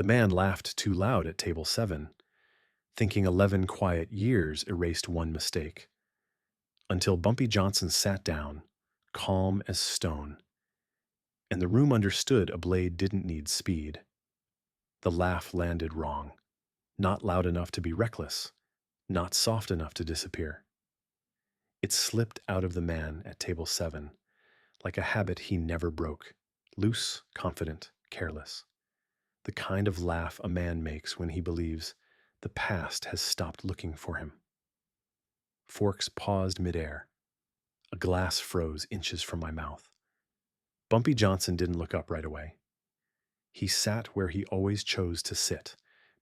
The man laughed too loud at table 7, thinking 11 quiet years erased one mistake, until Bumpy Johnson sat down, calm as stone, and the room understood a blade didn't need speed. The laugh landed wrong, not loud enough to be reckless, not soft enough to disappear. It slipped out of the man at table 7, like a habit he never broke, loose, confident, careless. The kind of laugh a man makes when he believes the past has stopped looking for him. Forks paused midair. A glass froze inches from my mouth. Bumpy Johnson didn't look up right away. He sat where he always chose to sit,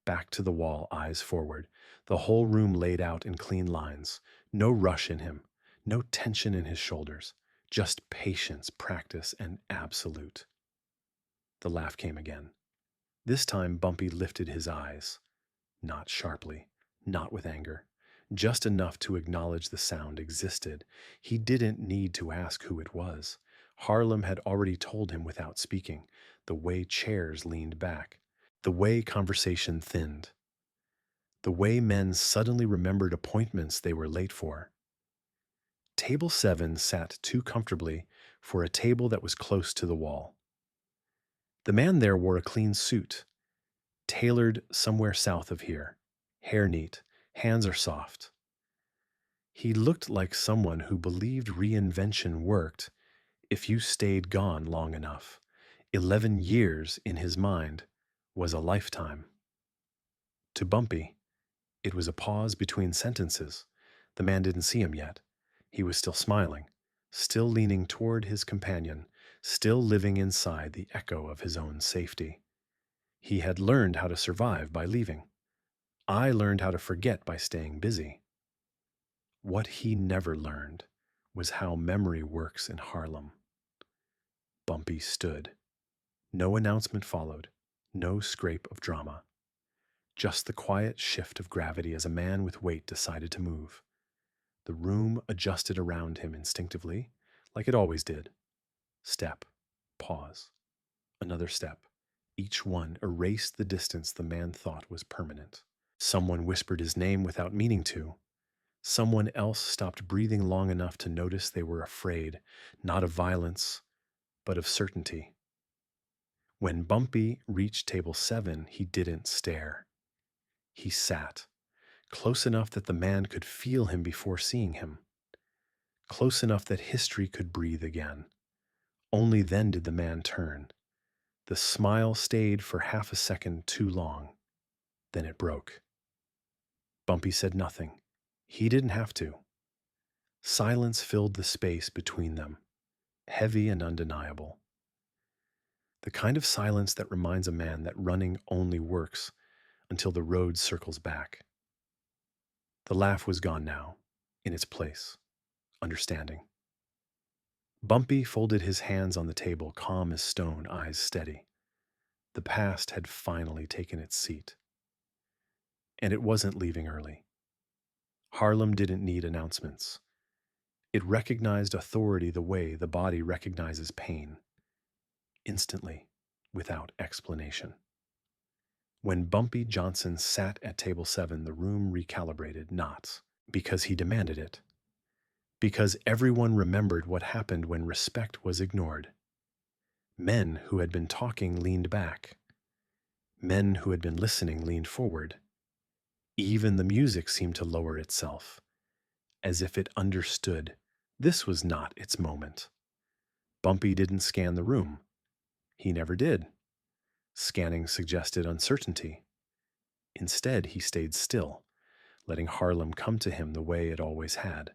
back to the wall, eyes forward, the whole room laid out in clean lines, no rush in him, no tension in his shoulders, just patience, practice, and absolute. The laugh came again. This time Bumpy lifted his eyes, not sharply, not with anger, just enough to acknowledge the sound existed. He didn't need to ask who it was. Harlem had already told him without speaking, the way chairs leaned back, the way conversation thinned, the way men suddenly remembered appointments they were late for. Table 7 sat too comfortably for a table that was close to the wall. The man there wore a clean suit, tailored somewhere south of here, hair neat, hands are soft. He looked like someone who believed reinvention worked if you stayed gone long enough. 11 years in his mind was a lifetime. To Bumpy, it was a pause between sentences. The man didn't see him yet. He was still smiling, still leaning toward his companion, still living inside the echo of his own safety. He had learned how to survive by leaving. I learned how to forget by staying busy. What he never learned was how memory works in Harlem. Bumpy stood. No announcement followed, no scrape of drama. Just the quiet shift of gravity as a man with weight decided to move. The room adjusted around him instinctively, like it always did. Step, pause, another step. Each one erased the distance the man thought was permanent. Someone whispered his name without meaning to. Someone else stopped breathing long enough to notice they were afraid, not of violence, but of certainty. When Bumpy reached table 7, he didn't stare. He sat, close enough that the man could feel him before seeing him, close enough that history could breathe again. Only then did the man turn. The smile stayed for half a second too long. Then it broke. Bumpy said nothing. He didn't have to. Silence filled the space between them, heavy and undeniable. The kind of silence that reminds a man that running only works until the road circles back. The laugh was gone now, in its place, understanding. Bumpy folded his hands on the table, calm as stone, eyes steady. The past had finally taken its seat. And it wasn't leaving early. Harlem didn't need announcements. It recognized authority the way the body recognizes pain, instantly, without explanation. When Bumpy Johnson sat at table 7, the room recalibrated, not because he demanded it, because everyone remembered what happened when respect was ignored. Men who had been talking leaned back. Men who had been listening leaned forward. Even the music seemed to lower itself, as if it understood this was not its moment. Bumpy didn't scan the room. He never did. Scanning suggested uncertainty. Instead, he stayed still, letting Harlem come to him the way it always had.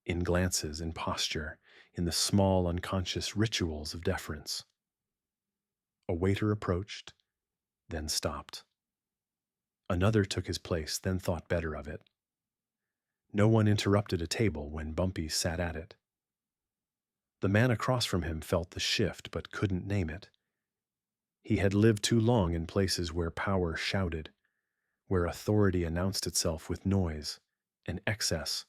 In glances, in posture, in the small unconscious rituals of deference. A waiter approached, then stopped. Another took his place, then thought better of it. No one interrupted a table when Bumpy sat at it. The man across from him felt the shift but couldn't name it. He had lived too long in places where power shouted, where authority announced itself with noise and excess.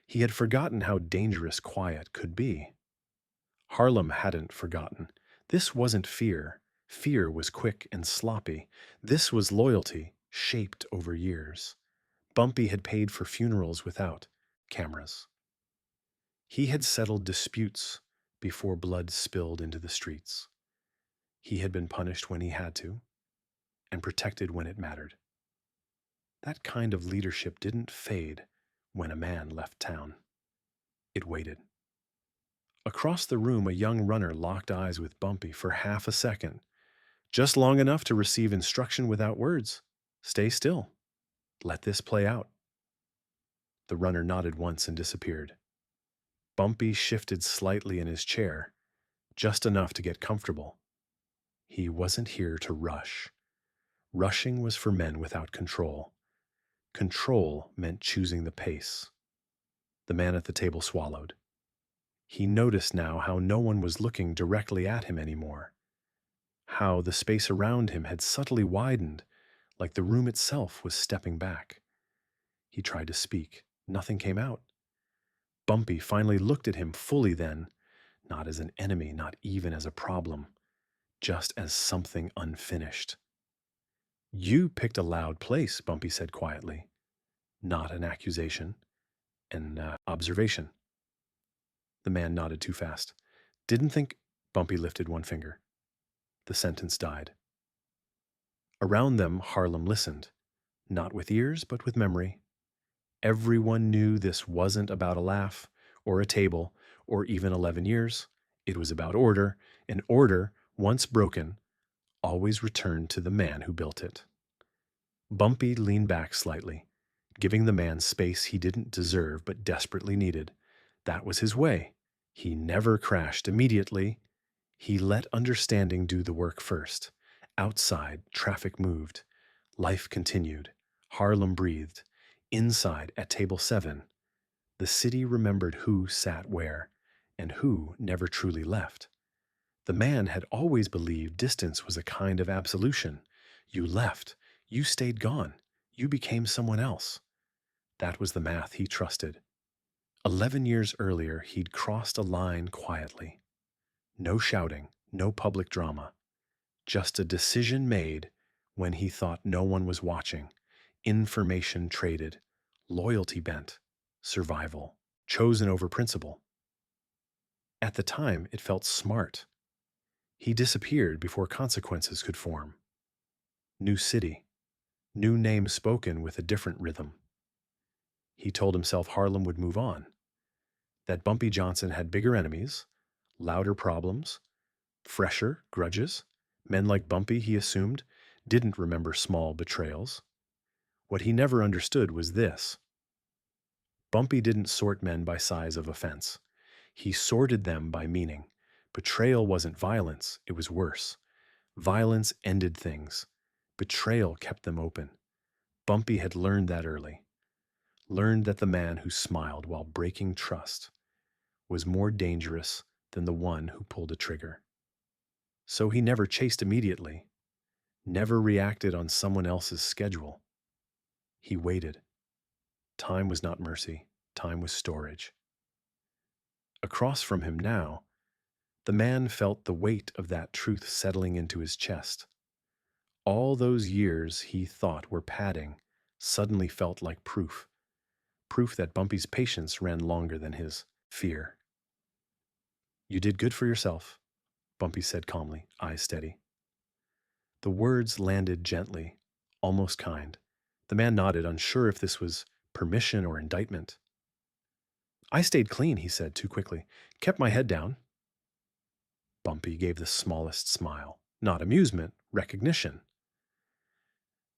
He had forgotten how dangerous quiet could be. Harlem hadn't forgotten. This wasn't fear. Fear was quick and sloppy. This was loyalty, shaped over years. Bumpy had paid for funerals without cameras. He had settled disputes before blood spilled into the streets. He had been punished when he had to, and protected when it mattered. That kind of leadership didn't fade when a man left town. It waited. Across the room, a young runner locked eyes with Bumpy for half a second, just long enough to receive instruction without words. Stay still. Let this play out. The runner nodded once and disappeared. Bumpy shifted slightly in his chair, just enough to get comfortable. He wasn't here to rush. Rushing was for men without control. Control meant choosing the pace. The man at the table swallowed. He noticed now how no one was looking directly at him anymore. How the space around him had subtly widened, like the room itself was stepping back. He tried to speak. Nothing came out. Bumpy finally looked at him fully then, not as an enemy, not even as a problem, just as something unfinished. You picked a loud place, Bumpy said quietly. Not an accusation, an observation. The man nodded too fast. Didn't think. Bumpy lifted one finger. The sentence died. Around them, Harlem listened, not with ears, but with memory. Everyone knew this wasn't about a laugh, or a table, or even 11 years. It was about order, and order, once broken, always returned to the man who built it. Bumpy leaned back slightly, giving the man space he didn't deserve but desperately needed. That was his way. He never crashed immediately. He let understanding do the work first. Outside, traffic moved. Life continued. Harlem breathed. Inside, at table 7, the city remembered who sat where, and who never truly left. The man had always believed distance was a kind of absolution. You left. You stayed gone. You became someone else. That was the math he trusted. 11 years earlier, he'd crossed a line quietly. No shouting, no public drama. Just a decision made when he thought no one was watching. Information traded. Loyalty bent. Survival. Chosen over principle. At the time, it felt smart. He disappeared before consequences could form. New city. New name spoken with a different rhythm. He told himself Harlem would move on. That Bumpy Johnson had bigger enemies, louder problems, fresher grudges. Men like Bumpy, he assumed, didn't remember small betrayals. What he never understood was this. Bumpy didn't sort men by size of offense. He sorted them by meaning. Betrayal wasn't violence, it was worse. Violence ended things. Betrayal kept them open. Bumpy had learned that early. Learned that the man who smiled while breaking trust was more dangerous than the one who pulled a trigger. So he never chased immediately, never reacted on someone else's schedule. He waited. Time was not mercy, time was storage. Across from him now, the man felt the weight of that truth settling into his chest. All those years he thought were padding suddenly felt like proof. Proof that Bumpy's patience ran longer than his fear. You did good for yourself, Bumpy said calmly, eyes steady. The words landed gently, almost kind. The man nodded, unsure if this was permission or indictment. I stayed clean, he said too quickly. Kept my head down. Bumpy gave the smallest smile. Not amusement, recognition.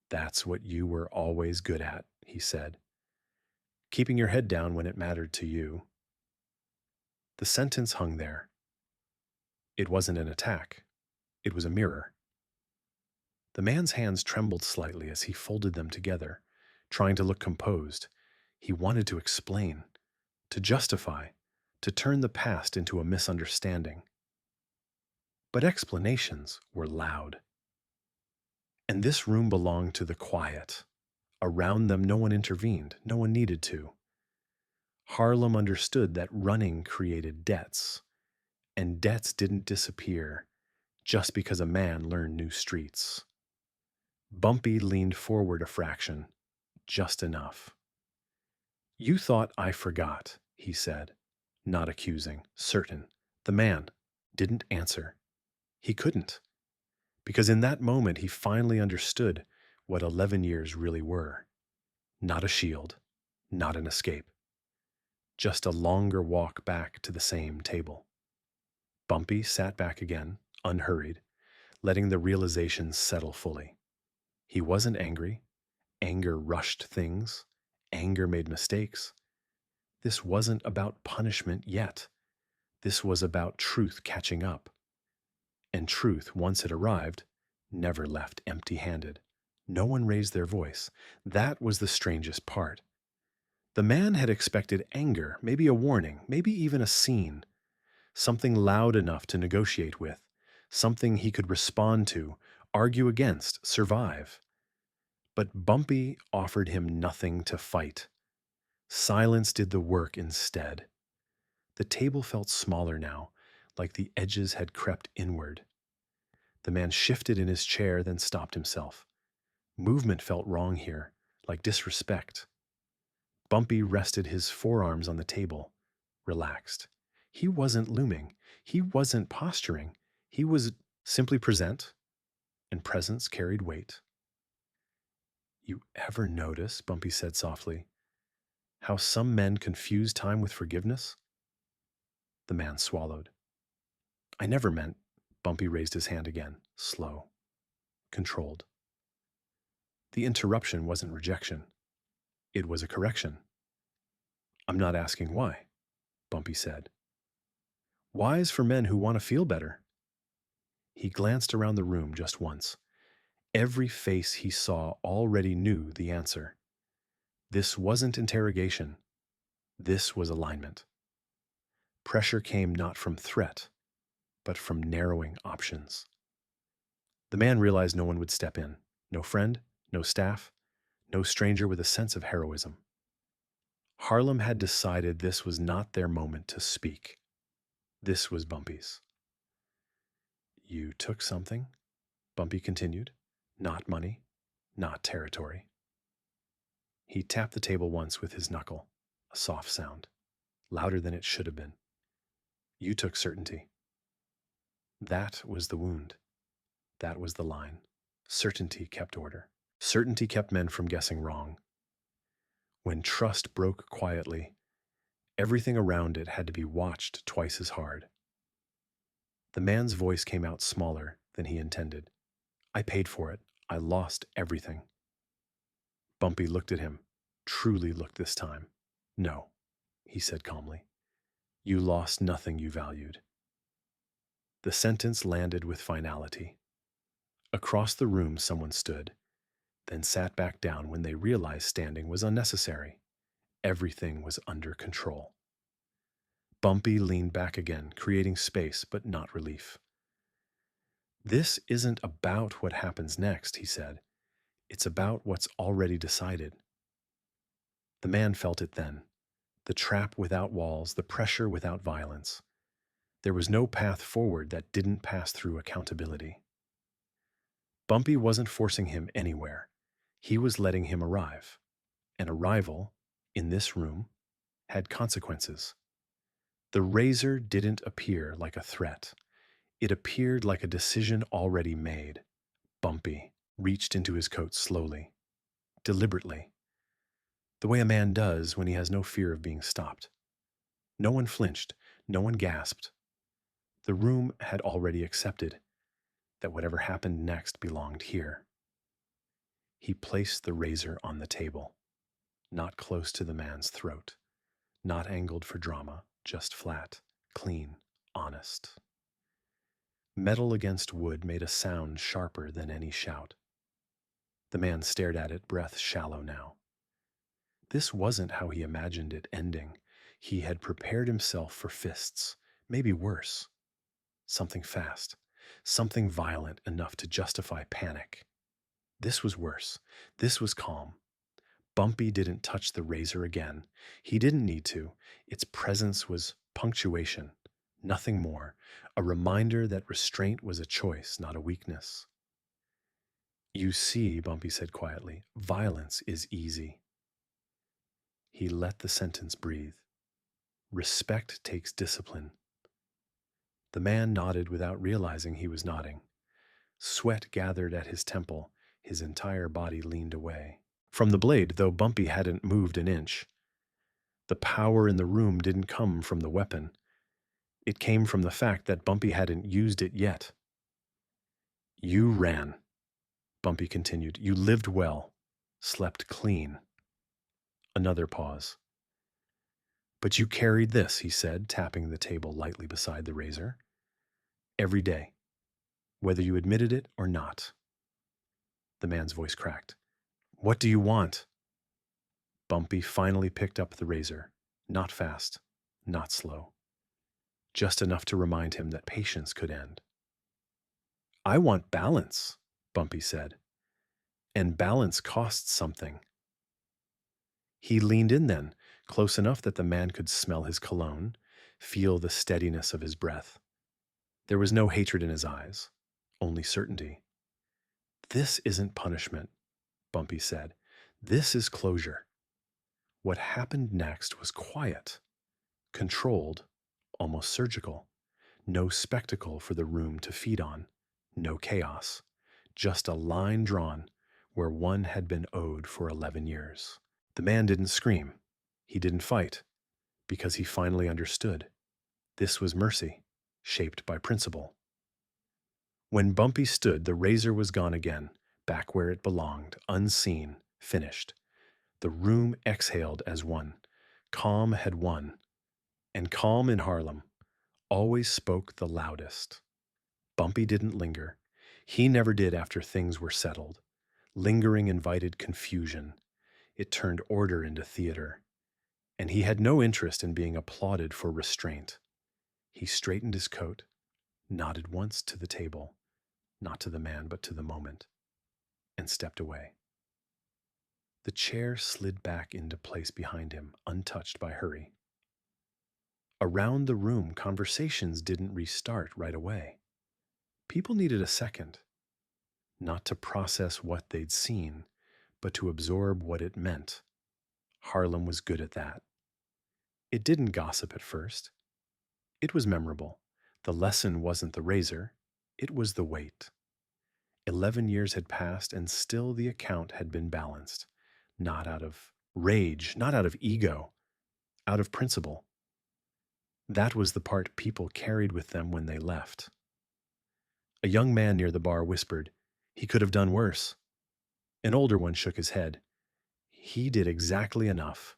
That's what you were always good at, he said. Keeping your head down when it mattered to you. The sentence hung there. It wasn't an attack. It was a mirror. The man's hands trembled slightly as he folded them together, trying to look composed. He wanted to explain, to justify, to turn the past into a misunderstanding. But explanations were loud. And this room belonged to the quiet. Around them, no one intervened. No one needed to. Harlem understood that running created debts, and debts didn't disappear, just because a man learned new streets. Bumpy leaned forward a fraction, just enough. You thought I forgot, he said, not accusing, certain. The man didn't answer. He couldn't, because in that moment he finally understood what 11 years really were. Not a shield, not an escape, just a longer walk back to the same table. Bumpy sat back again, unhurried, letting the realization settle fully. He wasn't angry. Anger rushed things. Anger made mistakes. This wasn't about punishment yet. This was about truth catching up. And truth, once it arrived, never left empty-handed. No one raised their voice. That was the strangest part. The man had expected anger, maybe a warning, maybe even a scene, something loud enough to negotiate with, something he could respond to, argue against, survive. But Bumpy offered him nothing to fight. Silence did the work instead. The table felt smaller now, like the edges had crept inward. The man shifted in his chair, then stopped himself. Movement felt wrong here, like disrespect. Bumpy rested his forearms on the table, relaxed. He wasn't looming. He wasn't posturing. He was simply present, and presence carried weight. You ever notice, Bumpy said softly, how some men confuse time with forgiveness? The man swallowed. I never meant. Bumpy raised his hand again, slow, controlled. The interruption wasn't rejection. It was a correction. I'm not asking why, Bumpy said. Why is for men who want to feel better? He glanced around the room just once. Every face he saw already knew the answer. This wasn't interrogation. This was alignment. Pressure came not from threat, but from narrowing options. The man realized no one would step in. No friend, no staff, no stranger with a sense of heroism. Harlem had decided this was not their moment to speak. This was Bumpy's. You took something, Bumpy continued. Not money, not territory. He tapped the table once with his knuckle, a soft sound, louder than it should have been. You took certainty. That was the wound. That was the line. Certainty kept order. Certainty kept men from guessing wrong. When trust broke quietly, everything around it had to be watched twice as hard. The man's voice came out smaller than he intended. I paid for it. I lost everything. Bumpy looked at him, truly looked this time. No, he said calmly. You lost nothing you valued. The sentence landed with finality. Across the room someone stood, then sat back down when they realized standing was unnecessary. Everything was under control. Bumpy leaned back again, creating space but not relief. This isn't about what happens next, he said. It's about what's already decided. The man felt it then. The trap without walls, the pressure without violence. There was no path forward that didn't pass through accountability. Bumpy wasn't forcing him anywhere. He was letting him arrive. An arrival, in this room, had consequences. The razor didn't appear like a threat. It appeared like a decision already made. Bumpy reached into his coat slowly, deliberately, the way a man does when he has no fear of being stopped. No one flinched, no one gasped. The room had already accepted that whatever happened next belonged here. He placed the razor on the table, not close to the man's throat, not angled for drama, just flat, clean, honest. Metal against wood made a sound sharper than any shout. The man stared at it, breath shallow now. This wasn't how he imagined it ending. He had prepared himself for fists, maybe worse. Something fast, something violent enough to justify panic. This was worse. This was calm. Bumpy didn't touch the razor again. He didn't need to. Its presence was punctuation, Nothing more. A reminder that restraint was a choice, not a weakness. You see, Bumpy said quietly, violence is easy. He let the sentence breathe. Respect takes discipline. The man nodded without realizing he was nodding. Sweat gathered at his temple. His entire body leaned away from the blade, though Bumpy hadn't moved an inch. The power in the room didn't come from the weapon. It came from the fact that Bumpy hadn't used it yet. You ran, Bumpy continued. You lived well, slept clean. Another pause. But you carried this, he said, tapping the table lightly beside the razor. Every day, whether you admitted it or not. The man's voice cracked. What do you want? Bumpy finally picked up the razor. Not fast, not slow. Just enough to remind him that patience could end. I want balance, Bumpy said. And balance costs something. He leaned in then, close enough that the man could smell his cologne, feel the steadiness of his breath. There was no hatred in his eyes, only certainty. This isn't punishment, Bumpy said. This is closure. What happened next was quiet, controlled, almost surgical. No spectacle for the room to feed on, no chaos, just a line drawn where one had been owed for 11 years. The man didn't scream. He didn't fight, because he finally understood. This was mercy, shaped by principle. When Bumpy stood, the razor was gone again, back where it belonged, unseen, finished. The room exhaled as one. Calm had won, and calm in Harlem always spoke the loudest. Bumpy didn't linger. He never did after things were settled. Lingering invited confusion. It turned order into theater. And he had no interest in being applauded for restraint. He straightened his coat, nodded once to the table, not to the man but to the moment, and stepped away. The chair slid back into place behind him, untouched by hurry. Around the room, conversations didn't restart right away. People needed a second, not to process what they'd seen, but to absorb what it meant. Harlem was good at that. It didn't gossip at first. It was memorable. The lesson wasn't the razor, it was the weight. 11 years had passed, and still the account had been balanced. Not out of rage, not out of ego, out of principle. That was the part people carried with them when they left. A young man near the bar whispered, "He could have done worse." An older one shook his head. He did exactly enough.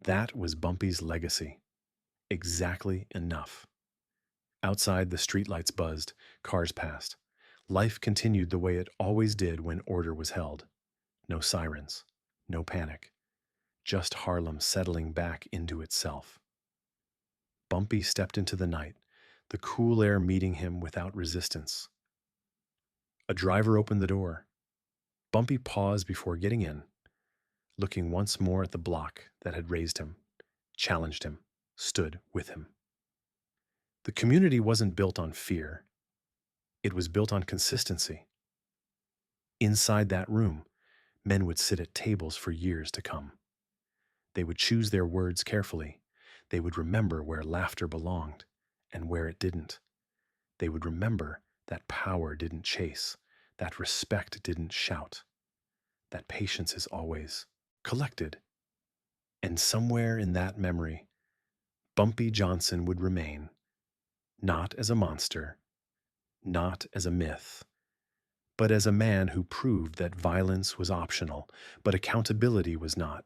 That was Bumpy's legacy. Exactly enough. Outside, the streetlights buzzed, cars passed. Life continued the way it always did when order was held. No sirens, no panic. Just Harlem settling back into itself. Bumpy stepped into the night, the cool air meeting him without resistance. A driver opened the door. Bumpy paused before getting in, looking once more at the block that had raised him, challenged him, stood with him. The community wasn't built on fear. It was built on consistency. Inside that room, men would sit at tables for years to come. They would choose their words carefully. They would remember where laughter belonged and where it didn't. They would remember that power didn't chase, that respect didn't shout, that patience is always collected. And somewhere in that memory, Bumpy Johnson would remain, not as a monster, not as a myth, but as a man who proved that violence was optional, but accountability was not.